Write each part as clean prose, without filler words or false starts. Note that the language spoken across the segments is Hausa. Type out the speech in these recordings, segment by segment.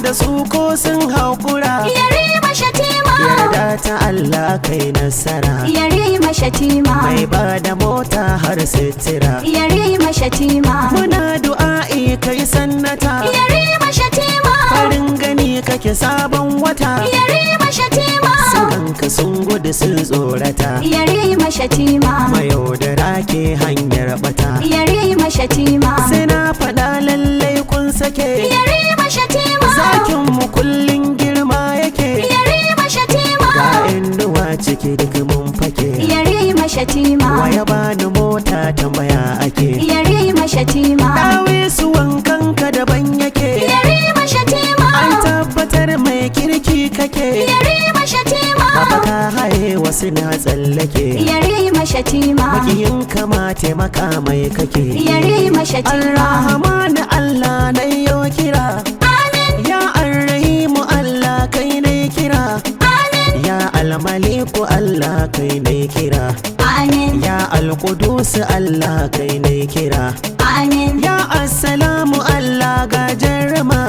da su ko sun haƙura. Yarima Shatima, yarda ta Allah kai nasara. Yarima Shatima, mai ba da mota har sitira. Yarima Shatima, muna du'a'i kai sannata. Yarima Shatima, farin gani kake sabon wata. Yarima Shatima, sunanka sun gudu sun tsorata. Yarima Shatima, mayaudara ke hanyar bata. Yarima Shatima, sai na faɗa lallai kun sake. Yarima Shatima, zakin mu kullun girma yake. Yarima Shatima, ga inuwa ciki duk mun fake. Yarima Shatima, waya bani mota tambaya ake. Yarima Shatima, dawe su wankan ka daban yake. Yarima Shatima, an tabbatar mai kirki kake. Yarima Shatima, baba ka haye wasu na tsallake. Yarima Shatima, makiyin kama taimaka mai kake. Yarima Shatima, Ar-Rahman Allah na yo kira. Amin, ya Ar-Rahimu Allah kai ne kira. Amin, ya Al-Maliku Allah kai ne kira. Amin, ya Al-Qudus Allah kai ne kira. Amin, ya Assalamu Allah ga jarrama.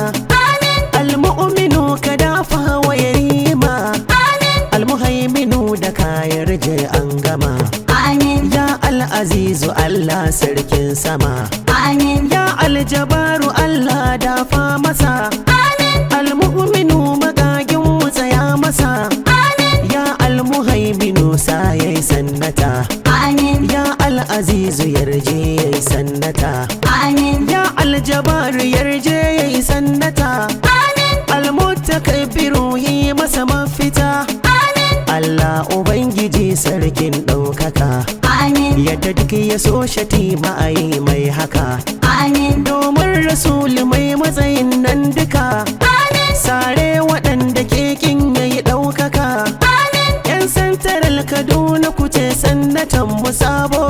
Amin, Al-Mu'minu ka dafa wa yarima. Amin, Al-Muhaiminu da kayar je an gama. Amin, ya Al-Azizu Allah sarkin sama. Amin, ya Al-Jabaru Allah dafa masa. Amin, Al-Mu'minu magagin mu tsaya masa. Amin, ya Al-Muhaiminu sa yayi sannata. Amin, ya Al-Azizu yarje yayi sannata. Amin, ya Al-Jabaru yarje yayi sannata. Amin, Al-Mutakabbiru yi masa mafita. Amin, Allah Ubangiji sarkin ɗaukaka. Amin, yadda duk ya so shatima a yi mai haka. Amin, domin rasuli mai matsayin nan duka. Amin, sare waɗanda kekin ya yi ɗaukaka. Amin, yan santaral Kaduna kuce sannatan mu sabo.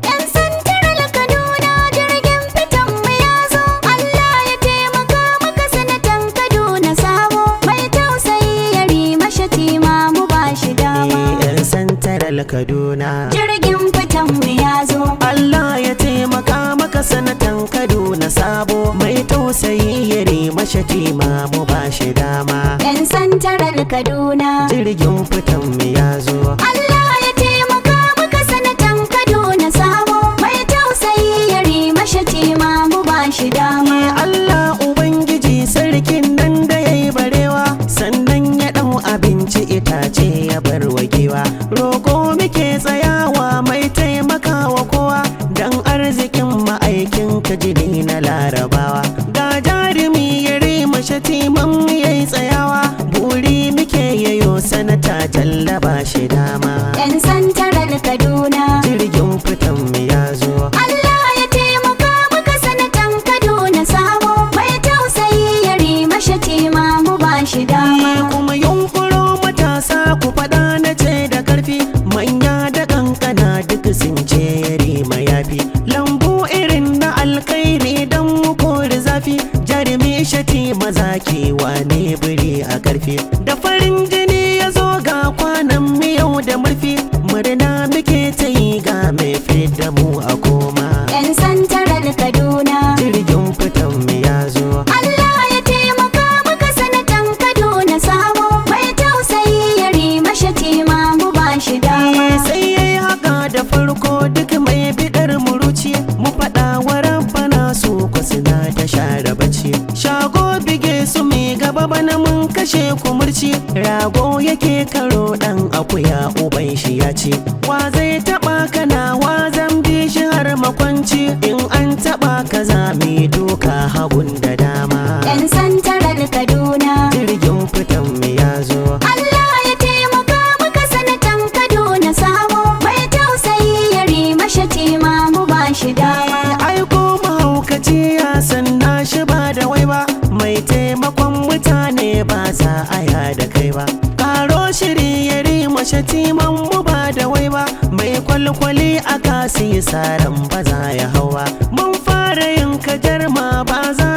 yan santaral Kaduna jirgin fitan mu ya zo. Allah ya taimaka maka sanatan Kaduna sabo. Mai tausayi Yarima Shatima mu ba shi dama. yan santaral Kaduna. Jirgin fitan mu ya zo. Allah ya taimaka maka sanatan Kaduna sabo. mai tausayi Yarima Shatima mu ba shi dama. Yan santaral Kaduna. jirgin fitan mu ya zo. Allah ya taimaka maka sanatan Kaduna sabo. Mai tausayi Yarima Shatima mu ba shi dama. Allah Ubangiji sarkin nan da ya yi barewa. sannan ya ɗau abinci itace ya bar wagewa. Roko muke tsayawa mai taimakawa kowa. dan arzikin ma'aikin ka jini na larabawa. ga jarumi Yarima Shatiman yayi tsayawa. buri muke yayo sanata jallaba shi dama. Yan santaral Kaduna. jirgin fitan mu ya zo. Allah ya taimaka maka sanatan Kaduna sabo. Mai tausayi Yarima Shatima mu ba shi dama. kuma yunkuro matasa ku faɗa na ce da karfi. manya da kankana duk sun ce Yarima yafi. lambu irin na alkhairi dan mu kori zafi. jarumi Shatima zaki wane biri a karfi. da farin jini ya zo ga kwanan miyau da murfi. murna muke ta yi ga mai fidda mu a koma. Yan santaral Kaduna. jirgin fitan mu ya zo. Allah ya taimaka maka sanatan Kaduna sabo. Mai tausayi Yarima Shatima mu ba shi dama. sai yayi haka da farko duk mai bidar muruci. mu faɗa wa rabbana su ku suna ta share bacci. shago bige su mai gaba bana mun kashe kumurci. rago yake karo dan akuya uban shi ya ce. wa zai taba kana wa zan bi shi har makwanci. in an taba ka zami doka hagun da dama. Yan santaral Kaduna. jirgin fitan mu ya zo. Allah ya taimaka maka sanatan Kaduna sabo. Mai tausayi Yarima Shatima mu ba shi dama. aiko mahaukaci ya sanna shi ba da wai ba. mai taimakon mutane ba za a ya da kai ba. karo shiri Yarima Shatiman mu ba da wai ba. mai kwalkwali aka siyi saran ba za ya hawa. mun fara yin kajar ma ba za